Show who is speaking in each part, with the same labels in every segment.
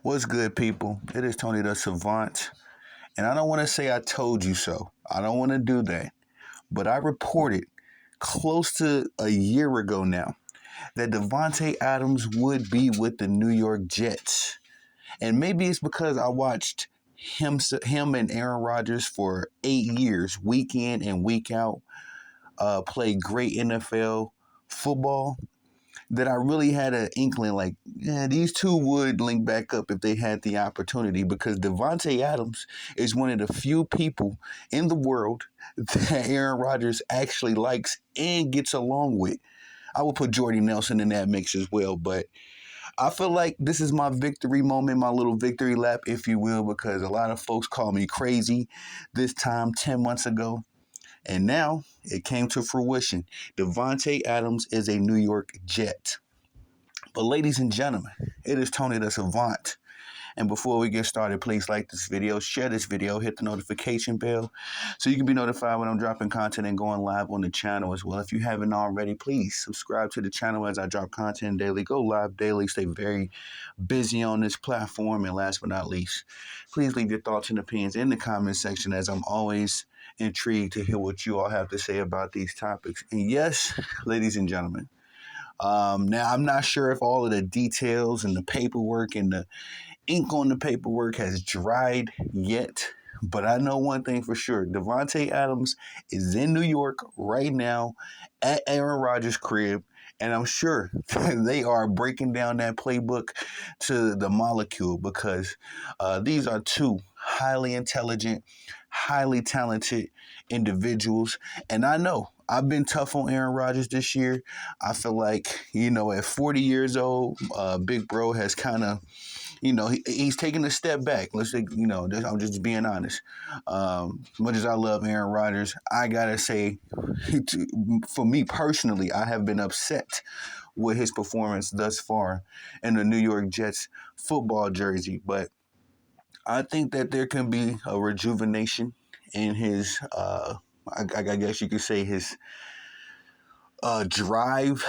Speaker 1: What's good, people? It is Tony the Savant, and I don't want to say I told you so. I don't want to do that. But I reported close to a year ago now that Davante Adams would be with the New York Jets. And maybe it's because I watched him and Aaron Rodgers for 8 years, week in and week out, play great NFL football that I really had an inkling like, yeah, these two would link back up if they had the opportunity because Davante Adams is one of the few people in the world that Aaron Rodgers actually likes and gets along with. I would put Jordy Nelson in that mix as well, but I feel like this is my victory moment, my little victory lap, if you will, because a lot of folks call me crazy this time 10 months ago. And now it came to fruition. Davante Adams is a New York Jet. But ladies and gentlemen, it is Tony the Savant. And before we get started, please like this video, share this video, hit the notification bell so you can be notified when I'm dropping content and going live on the channel as well. If you haven't already, please subscribe to the channel as I drop content daily. Go live daily. Stay very busy on this platform. And last but not least, please leave your thoughts and opinions in the comment section as I'm always intrigued to hear what you all have to say about these topics. And yes, ladies and gentlemen, now, I'm not sure if all of the details and the paperwork and the ink on the paperwork has dried yet, but I know one thing for sure. Davante Adams is in New York right now at Aaron Rodgers' crib, and I'm sure they are breaking down that playbook to the molecule because these are two highly intelligent, highly talented individuals, and I know I've been tough on Aaron Rodgers this year. I feel like, at 40 years old, Big Bro has kind of, he's taking a step back. Let's say, I'm just being honest. Much as I love Aaron Rodgers, I got to say, for me personally, I have been upset with his performance thus far in the New York Jets football jersey. But I think that there can be a rejuvenation in his, I guess you could say his drive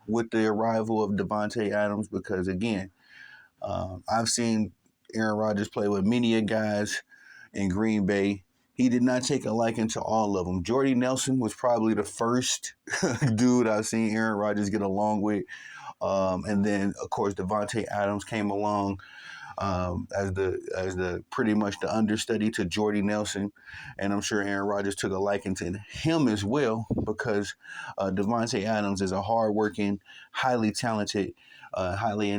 Speaker 1: with the arrival of Davante Adams because, again, I've seen Aaron Rodgers play with many guys in Green Bay. He did not take a liking to all of them. Jordy Nelson was probably the first dude I've seen Aaron Rodgers get along with. And then, of course, Davante Adams came along as the pretty much the understudy to Jordy Nelson, and I'm sure Aaron Rodgers took a liking to him as well because Davante Adams is a hardworking, highly talented, highly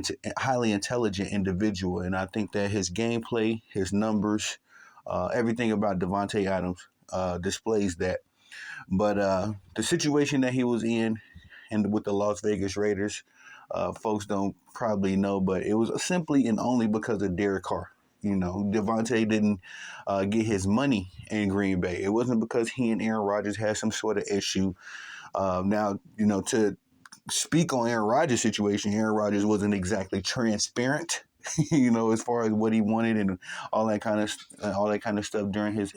Speaker 1: intelligent individual, and I think that his gameplay, his numbers, everything about Davante Adams displays that. But the situation that he was in, and with the Las Vegas Raiders. Folks don't probably know, but it was simply and only because of Derek Carr. Davante didn't get his money in Green Bay. It wasn't because he and Aaron Rodgers had some sort of issue. Now, to speak on Aaron Rodgers' situation, Aaron Rodgers wasn't exactly transparent, as far as what he wanted and all that kind of stuff during his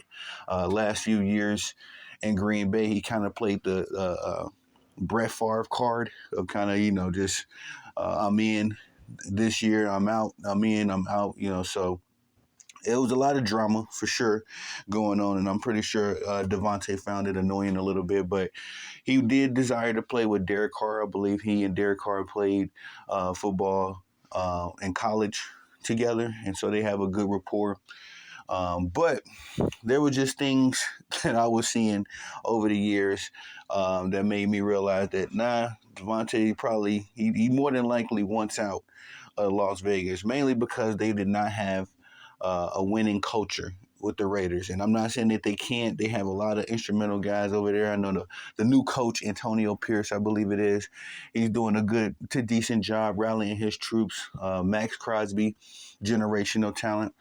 Speaker 1: last few years in Green Bay. He kind of played the Brett Favre card of kind of, just I'm in this year, I'm out, I'm in, I'm out, so it was a lot of drama for sure going on, and I'm pretty sure Davante found it annoying a little bit, but he did desire to play with Derek Carr. I believe he and Derek Carr played football in college together, and so they have a good rapport. But there were just things that I was seeing over the years that made me realize that, Davante probably, he more than likely wants out of Las Vegas, mainly because they did not have a winning culture with the Raiders. And I'm not saying that they can't. They have a lot of instrumental guys over there. I know the new coach, Antonio Pierce, I believe it is. He's doing a good to decent job rallying his troops. Max Crosby, generational talent.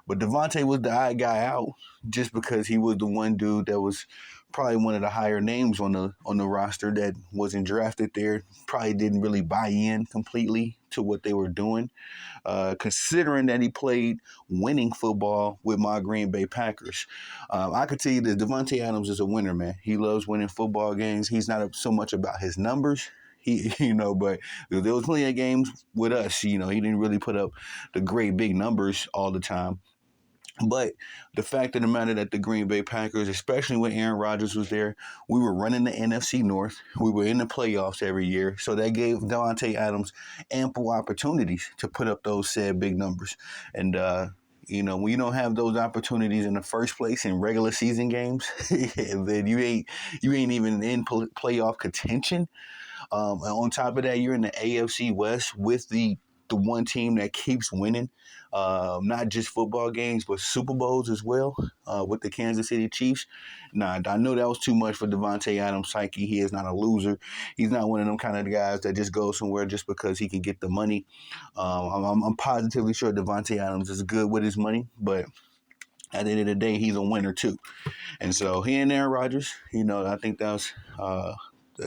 Speaker 1: But Davante was the odd guy out just because he was the one dude that was probably one of the higher names on the roster that wasn't drafted there. Probably didn't really buy in completely to what they were doing, considering that he played winning football with my Green Bay Packers. I could tell you that Davante Adams is a winner, man. He loves winning football games. He's not so much about his numbers. He, but there was plenty of games with us. He didn't really put up the great big numbers all the time. But the fact of the matter that the Green Bay Packers, especially when Aaron Rodgers was there, we were running the NFC North. We were in the playoffs every year. So that gave Davante Adams ample opportunities to put up those said big numbers. And, when you don't have those opportunities in the first place in regular season games, then you ain't even in playoff contention. And on top of that, you're in the AFC West with the one team that keeps winning, not just football games, but Super Bowls as well, with the Kansas City Chiefs. Nah, I know that was too much for Davante Adams' psyche. He is not a loser. He's not one of them kind of guys that just goes somewhere just because he can get the money. I'm positively sure Davante Adams is good with his money, but at the end of the day, he's a winner too. And so he and Aaron Rodgers, I think that was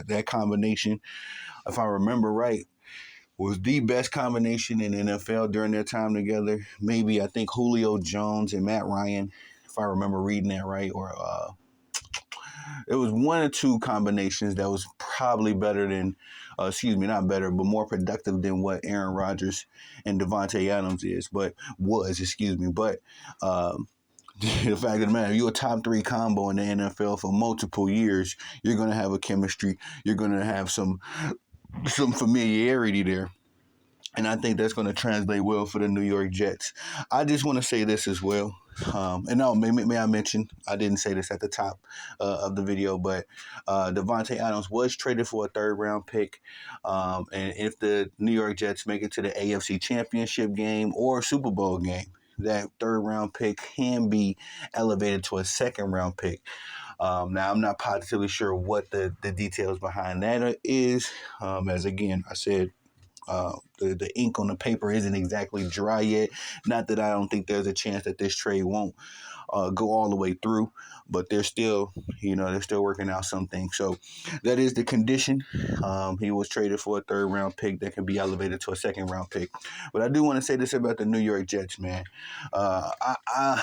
Speaker 1: that combination, if I remember right, was the best combination in the NFL during their time together. Maybe I think Julio Jones and Matt Ryan, if I remember reading that right, or it was one or two combinations that was probably better than, not better, but more productive than what Aaron Rodgers and Davante Adams But the fact of the matter, if you're a top three combo in the NFL for multiple years, you're going to have a chemistry. You're going to have some familiarity there. And I think that's going to translate well for the New York Jets. I just want to say this as well. And no, may I mention, I didn't say this at the top of the video, but Davante Adams was traded for a third-round pick. And if the New York Jets make it to the AFC Championship game or Super Bowl game, that third-round pick can be elevated to a second-round pick. Now, I'm not positively sure what the details behind that is. As again, I said, the ink on the paper isn't exactly dry yet. Not that I don't think there's a chance that this trade won't go all the way through, but they're still working out some things. So that is the condition. He was traded for a third round pick that can be elevated to a second round pick. But I do want to say this about the New York Jets, man. I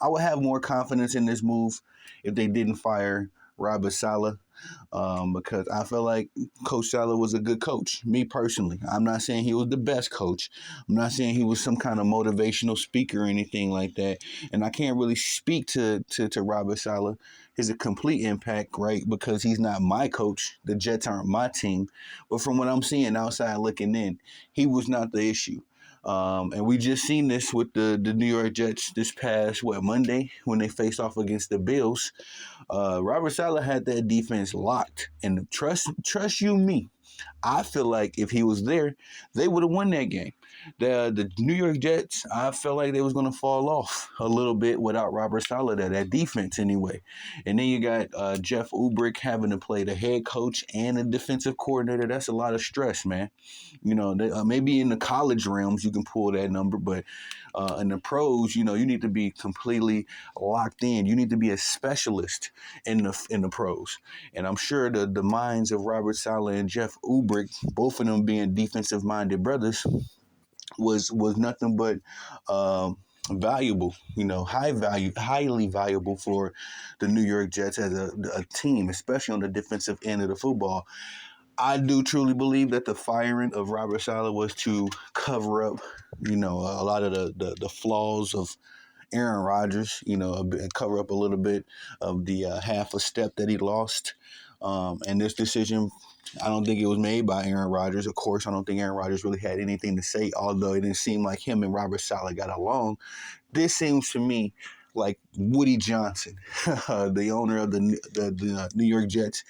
Speaker 1: would have more confidence in this move if they didn't fire Robert Saleh. Because I feel like Coach Saleh was a good coach. Me personally, I'm not saying he was the best coach. I'm not saying he was some kind of motivational speaker or anything like that. And I can't really speak to Robert Saleh, his complete impact, right? Because he's not my coach. The Jets aren't my team. But from what I'm seeing outside looking in, he was not the issue. And we just seen this with the New York Jets this past, Monday, when they faced off against the Bills. Robert Saleh had that defense locked. And trust you me, I feel like if he was there, they would have won that game. The New York Jets, I felt like they was going to fall off a little bit without Robert Saleh there, that defense anyway. And then you got Jeff Ulbrich having to play the head coach and the defensive coordinator. That's a lot of stress, man. Maybe in the college realms you can pull that number, but in the pros, you need to be completely locked in. You need to be a specialist in the pros. And I'm sure the minds of Robert Saleh and Jeff Ulbrich, both of them being defensive-minded brothers, was nothing but valuable, highly valuable for the New York Jets as a team, especially on the defensive end of the football. I do truly believe that the firing of Robert Saleh was to cover up, a lot of the flaws of Aaron Rodgers, cover up a little bit of the half a step that he lost. And this decision, I don't think it was made by Aaron Rodgers. Of course, I don't think Aaron Rodgers really had anything to say, although it didn't seem like him and Robert Saleh got along. This seems to me like Woody Johnson, the owner of the New York Jets,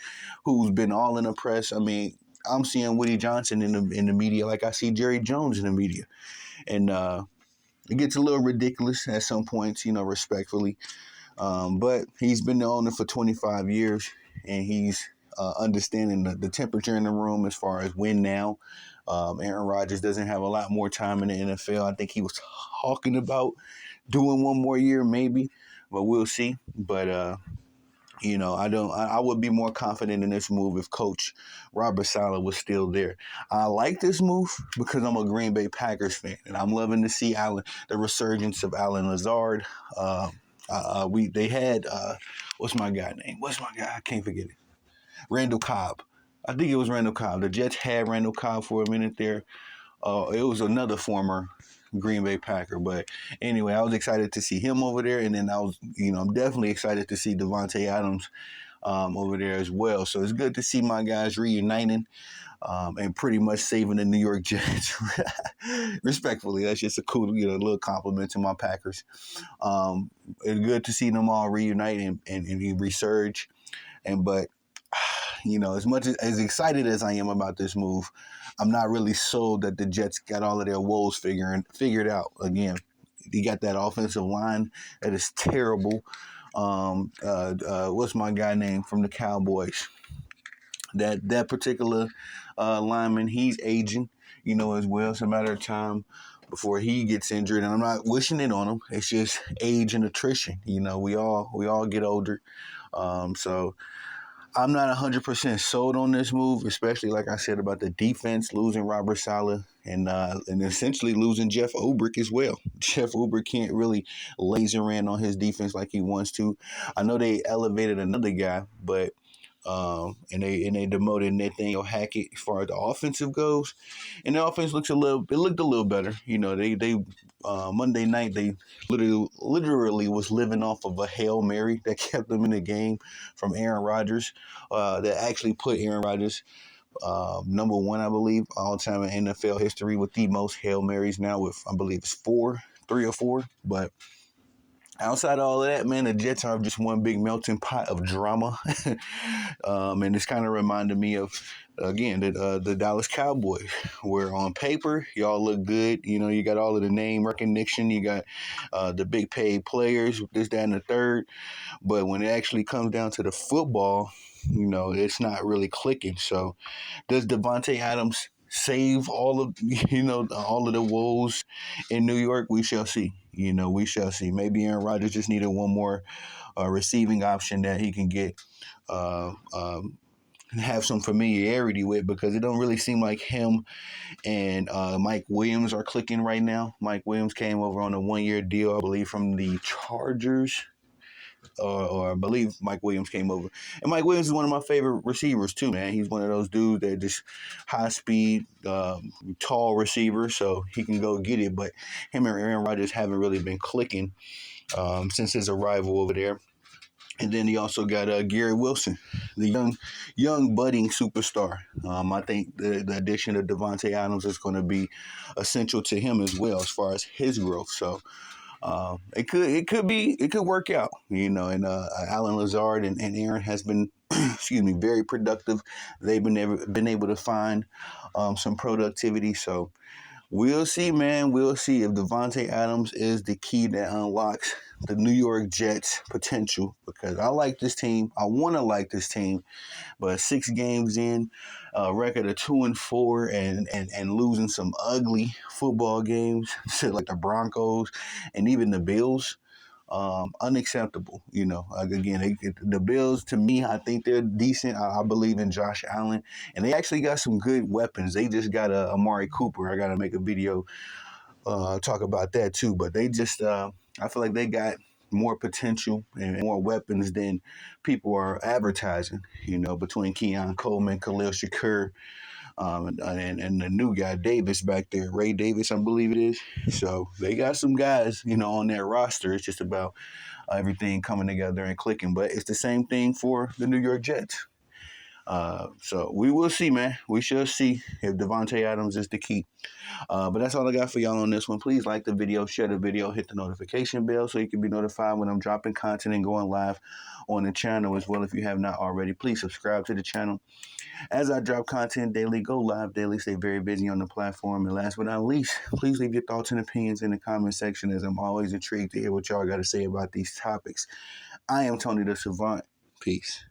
Speaker 1: who's been all in the press. I mean, I'm seeing Woody Johnson in the media like I see Jerry Jones in the media. And it gets a little ridiculous at some points, respectfully. But he's been the owner for 25 years, and he's understanding the temperature in the room as far as win now. Aaron Rodgers doesn't have a lot more time in the NFL. I think he was talking about doing one more year, maybe, but we'll see. But I would be more confident in this move if Coach Robert Saleh was still there. I like this move because I'm a Green Bay Packers fan, and I'm loving to see the resurgence of Allen Lazard. They had what's my guy name? I can't forget it. Randall Cobb. I think it was Randall Cobb. The Jets had Randall Cobb for a minute there. It was another former Green Bay Packer, but anyway, I was excited to see him over there, and then I'm definitely excited to see Davante Adams over there as well. So it's good to see my guys reuniting and pretty much saving the New York Jets. Respectfully, that's just a cool, little compliment to my Packers. It's good to see them all reunite and resurge. But as much as excited as I am about this move, I'm not really sold that the Jets got all of their woes figured out. Again, you got that offensive line that is terrible. What's my guy name from the Cowboys? That particular lineman, he's aging, as well. It's a matter of time before he gets injured, and I'm not wishing it on him. It's just age and attrition. We all get older, so I'm not 100% sold on this move, especially like I said about the defense, losing Robert Saleh and essentially losing Jeff Ulbrich as well. Jeff Ulbrich can't really laser in on his defense like he wants to. I know they elevated another guy, but and they demoted Nathaniel Hackett as far as the offensive goes, and the offense looked a little better. They Monday night they literally was living off of a Hail Mary that kept them in the game from Aaron Rodgers, that actually put Aaron Rodgers number one, I believe, all time in NFL history with the most Hail Marys now with, I believe it's 3 or 4, but outside of all of that, man, the Jets are just one big melting pot of drama. And it's kind of reminded me of, again, the Dallas Cowboys, where on paper, y'all look good. You got all of the name recognition. You got the big paid players, this, that, and the third. But when it actually comes down to the football, it's not really clicking. So does Davante Adams save all of all of the woes in New York? We shall see. We shall see. Maybe Aaron Rodgers just needed one more receiving option that he can get have some familiarity with, because it don't really seem like him and Mike Williams are clicking right now. Mike Williams came over on a 1-year deal, I believe, from the Chargers. Or I believe Mike Williams came over. And Mike Williams is one of my favorite receivers too, man. He's one of those dudes that just high speed, tall receiver, so he can go get it. But him and Aaron Rodgers haven't really been clicking since his arrival over there. And then he also got Garrett Wilson, the young budding superstar. I think the addition of Davante Adams is going to be essential to him as well as far as his growth. So it could work out, and Alan Lazard and Aaron has been, very productive. They've been able to find some productivity. So we'll see, man. We'll see if Davante Adams is the key that unlocks the New York Jets' potential, because I like this team. I want to like this team. But 6 games in, a record of 2-4, and losing some ugly football games to like the Broncos and even the Bills, unacceptable. Again, the Bills, to me, I think they're decent. I believe in Josh Allen, and they actually got some good weapons. They just got Amari Cooper. I got to make a video talk about that too. But they just, I feel like they got more potential and more weapons than people are advertising, between Keon Coleman, Khalil Shakur, and the new guy, Davis, back there, Ray Davis, I believe it is. So they got some guys, on their roster. It's just about everything coming together and clicking. But it's the same thing for the New York Jets. So we will see, man. We shall see if Davante Adams is the key. But that's all I got for y'all on this one. Please like the video, share the video, hit the notification bell so you can be notified when I'm dropping content and going live on the channel as well. If you have not already, please subscribe to the channel. As I drop content daily, go live daily, stay very busy on the platform. And last but not least, please leave your thoughts and opinions in the comment section, as I'm always intrigued to hear what y'all got to say about these topics. I am Tony the Savant. Peace.